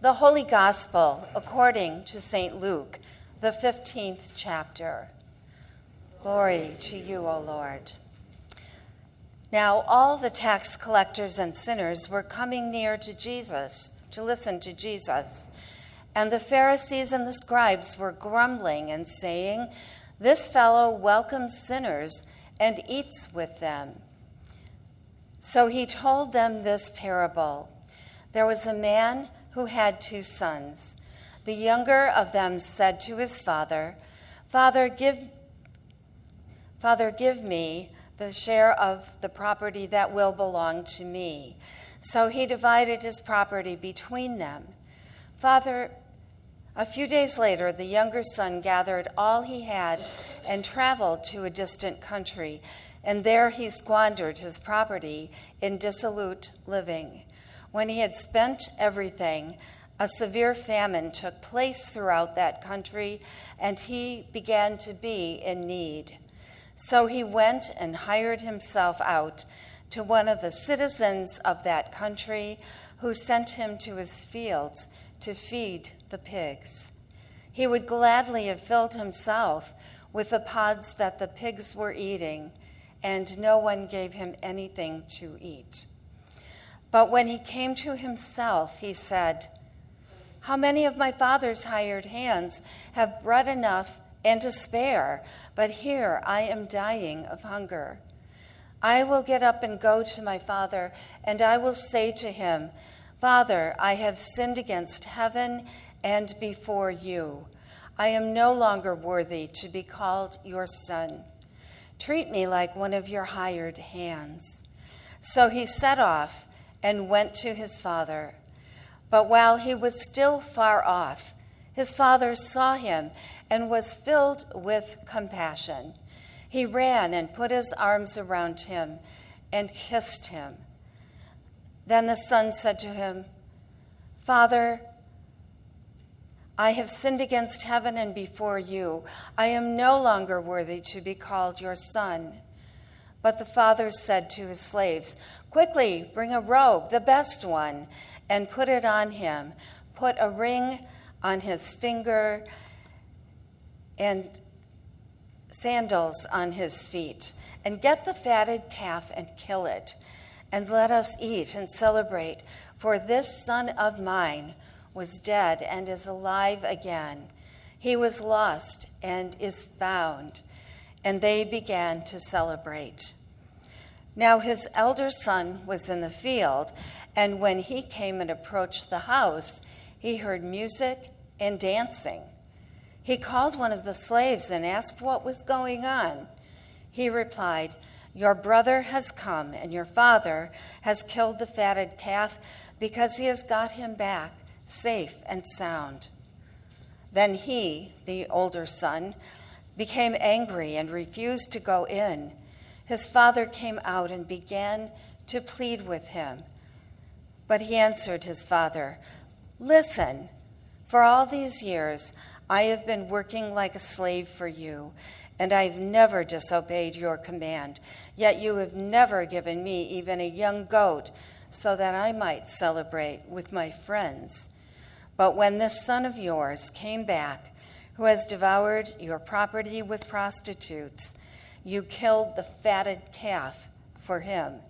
The Holy Gospel according to St. Luke, the 15th chapter. Glory to you, O Lord. Now all the tax collectors and sinners were coming near to Jesus to listen to Jesus. And the Pharisees and the scribes were grumbling and saying, "This fellow welcomes sinners and eats with them." So he told them this parable. There was a man who had 2 sons. The younger of them said to his father, Father, give me the share of the property that will belong to me." So he divided his property between them. A few days later, the younger son gathered all he had and traveled to a distant country, and there he squandered his property in dissolute living. When he had spent everything, a severe famine took place throughout that country, and he began to be in need. So he went and hired himself out to one of the citizens of that country, who sent him to his fields to feed the pigs. He would gladly have filled himself with the pods that the pigs were eating, and no one gave him anything to eat. But when he came to himself, he said, "How many of my father's hired hands have bread enough and to spare, but here I am dying of hunger. I will get up and go to my father, and I will say to him, 'Father, I have sinned against heaven and before you. I am no longer worthy to be called your son. Treat me like one of your hired hands.' So he set off and went to his father. But while he was still far off, his father saw him and was filled with compassion. He ran and put his arms around him and kissed him. Then the son said to him, 'Father, I have sinned against heaven and before you. I am no longer worthy to be called your son.' But the father said to his slaves, 'Quickly, bring a robe, the best one, and put it on him. Put a ring on his finger and sandals on his feet. And get the fatted calf and kill it. And let us eat and celebrate. For this son of mine was dead and is alive again. He was lost and is found.' And they began to celebrate. Now his elder son was in the field, and when he came and approached the house, he heard music and dancing. He called one of the slaves and asked what was going on. He replied, 'Your brother has come, and your father has killed the fatted calf because he has got him back safe and sound.' Then he, the older son, became angry and refused to go in. His father came out and began to plead with him. But he answered his father, 'Listen, for all these years I have been working like a slave for you, and I have never disobeyed your command. Yet you have never given me even a young goat so that I might celebrate with my friends. But when this son of yours came back, who has devoured your property with prostitutes, you killed the fatted calf for him.'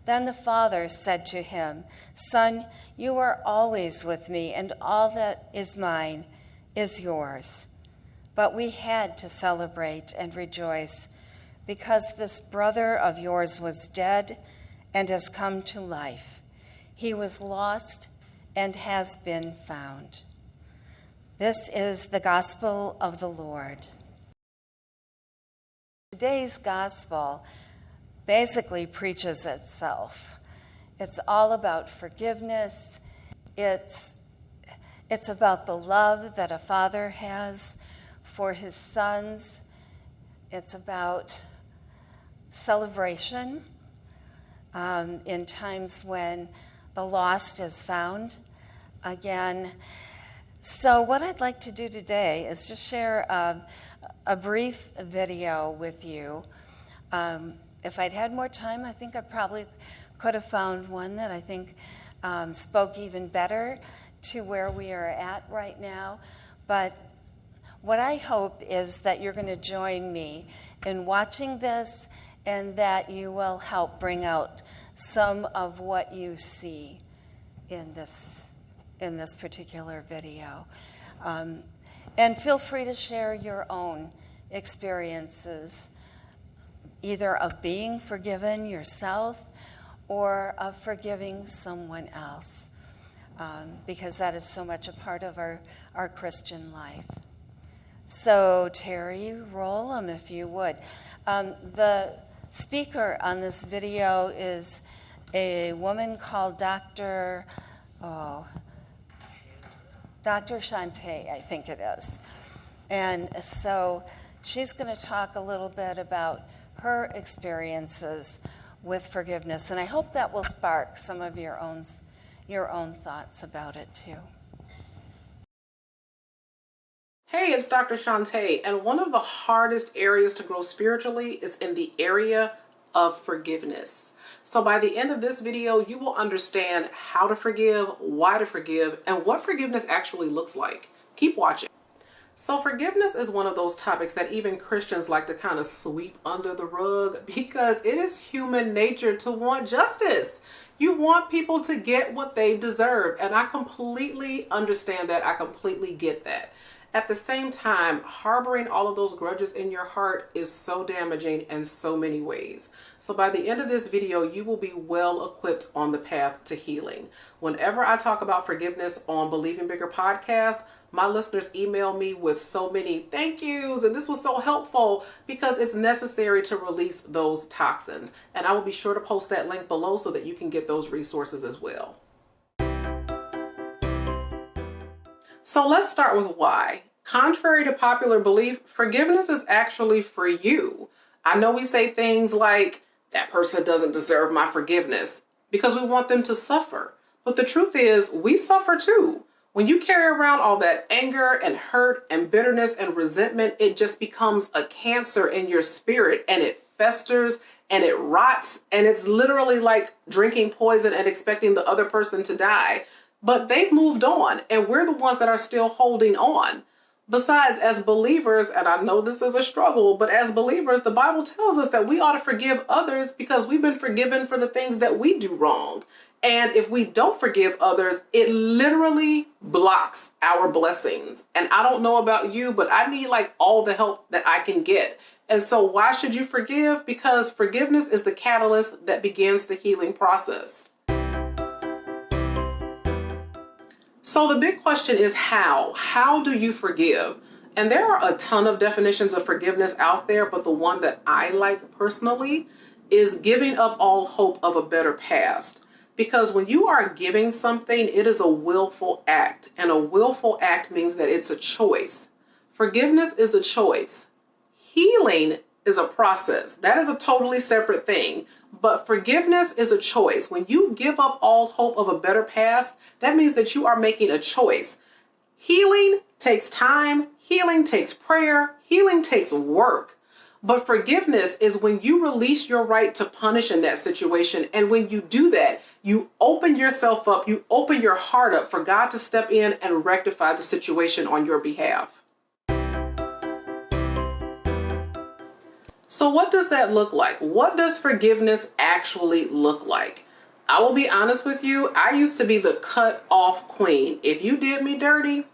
Then the father said to him, 'Son, you are always with me, and all that is mine is yours.' But we had to celebrate and rejoice, because this brother of yours was dead and has come to life. He was lost and has been found." This is the gospel of the Lord. Today's gospel basically preaches itself. It's all about forgiveness. It's about the love that a father has for his sons. It's about celebration in times when the lost is found again. So what I'd like to do today is just share a brief video with you. If I'd had more time, I think I probably could have found one that I think spoke even better to where we are at right now. But what I hope is that you're going to join me in watching this, and that you will help bring out some of what you see in this particular video. And feel free to share your own experiences, either of being forgiven yourself or of forgiving someone else, because that is so much a part of our Christian life. So Terry, roll them if you would. The speaker on this video is a woman called Dr. Shante, I think it is. And so she's going to talk a little bit about her experiences with forgiveness. And I hope that will spark some of your own thoughts about it too. Hey, it's Dr. Shante, and one of the hardest areas to grow spiritually is in the area of forgiveness. So by the end of this video, you will understand how to forgive, why to forgive, and what forgiveness actually looks like. Keep watching. So forgiveness is one of those topics that even Christians like to kind of sweep under the rug, because it is human nature to want justice. You want people to get what they deserve, and I completely understand that. I completely get that. At the same time, harboring all of those grudges in your heart is so damaging in so many ways. So by the end of this video, you will be well equipped on the path to healing. Whenever I talk about forgiveness on Believing Bigger podcast, my listeners email me with so many thank yous, and this was so helpful, because it's necessary to release those toxins. And I will be sure to post that link below so that you can get those resources as well. So let's start with why. Contrary to popular belief, forgiveness is actually for you. I know we say things like, that person doesn't deserve my forgiveness, because we want them to suffer. But the truth is, we suffer too. When you carry around all that anger and hurt and bitterness and resentment, it just becomes a cancer in your spirit, and it festers and it rots, and it's literally like drinking poison and expecting the other person to die. But they've moved on, and we're the ones that are still holding on. Besides, as believers, and I know this is a struggle, but as believers, the Bible tells us that we ought to forgive others because we've been forgiven for the things that we do wrong. And if we don't forgive others, it literally blocks our blessings. And I don't know about you, but I need like all the help that I can get. And so why should you forgive? Because forgiveness is the catalyst that begins the healing process. So the big question is how? How do you forgive? And there are a ton of definitions of forgiveness out there, but the one that I like personally is giving up all hope of a better past. Because when you are giving something, it is a willful act, and a willful act means that it's a choice. Forgiveness is a choice. Healing is a process. That is a totally separate thing. But forgiveness is a choice. When you give up all hope of a better past, that means that you are making a choice. Healing takes time. Healing takes prayer. Healing takes work. But forgiveness is when you release your right to punish in that situation. And when you do that, you open yourself up, you open your heart up for God to step in and rectify the situation on your behalf. So what does that look like? What does forgiveness actually look like? I will be honest with you. I used to be the cut off queen. If you did me dirty,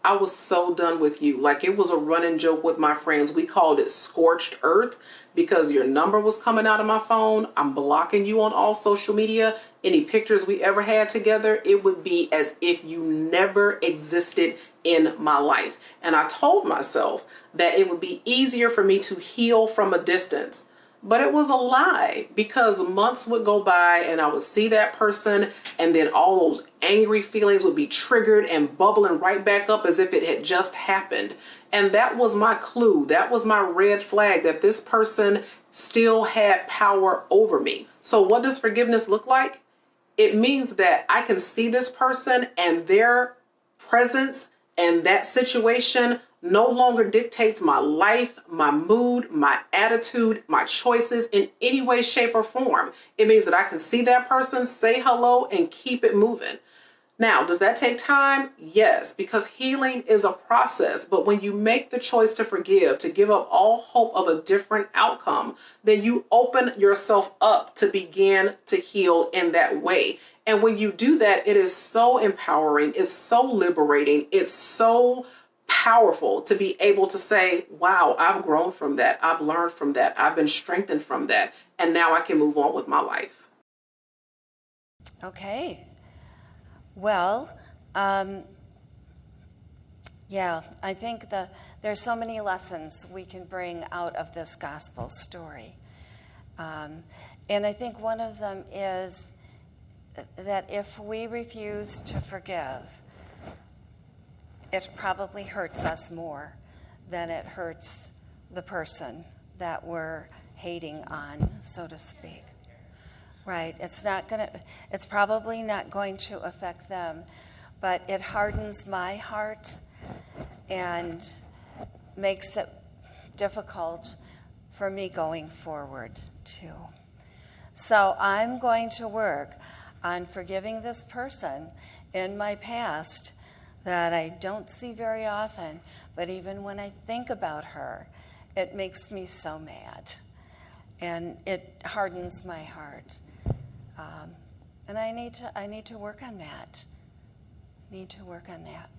I was so done with you. Like, it was a running joke with my friends. We called it scorched earth because your number was coming out of my phone. I'm blocking you on all social media. Any pictures we ever had together, it would be as if you never existed in my life. And I told myself that it would be easier for me to heal from a distance. But it was a lie, because months would go by and I would see that person, and then all those angry feelings would be triggered and bubbling right back up as if it had just happened. And that was my clue. That was my red flag that this person still had power over me. So what does forgiveness look like? It means that I can see this person and their presence and that situation no longer dictates my life, my mood, my attitude, my choices in any way, shape, or form. It means that I can see that person, say hello, and keep it moving. Now, does that take time? Yes, because healing is a process. But when you make the choice to forgive, to give up all hope of a different outcome, then you open yourself up to begin to heal in that way. And when you do that, it is so empowering. It's so liberating. It's so powerful to be able to say, wow, I've grown from that. I've learned from that. I've been strengthened from that. And now I can move on with my life. Okay. Well, yeah, I think there's so many lessons we can bring out of this gospel story. And I think one of them is that if we refuse to forgive, it probably hurts us more than it hurts the person that we're hating on, so to speak. Right, it's probably not going to affect them, but it hardens my heart and makes it difficult for me going forward too. So I'm going to work on forgiving this person in my past that I don't see very often, but even when I think about her, it makes me so mad. And it hardens my heart. And I need to work on that. Need to work on that.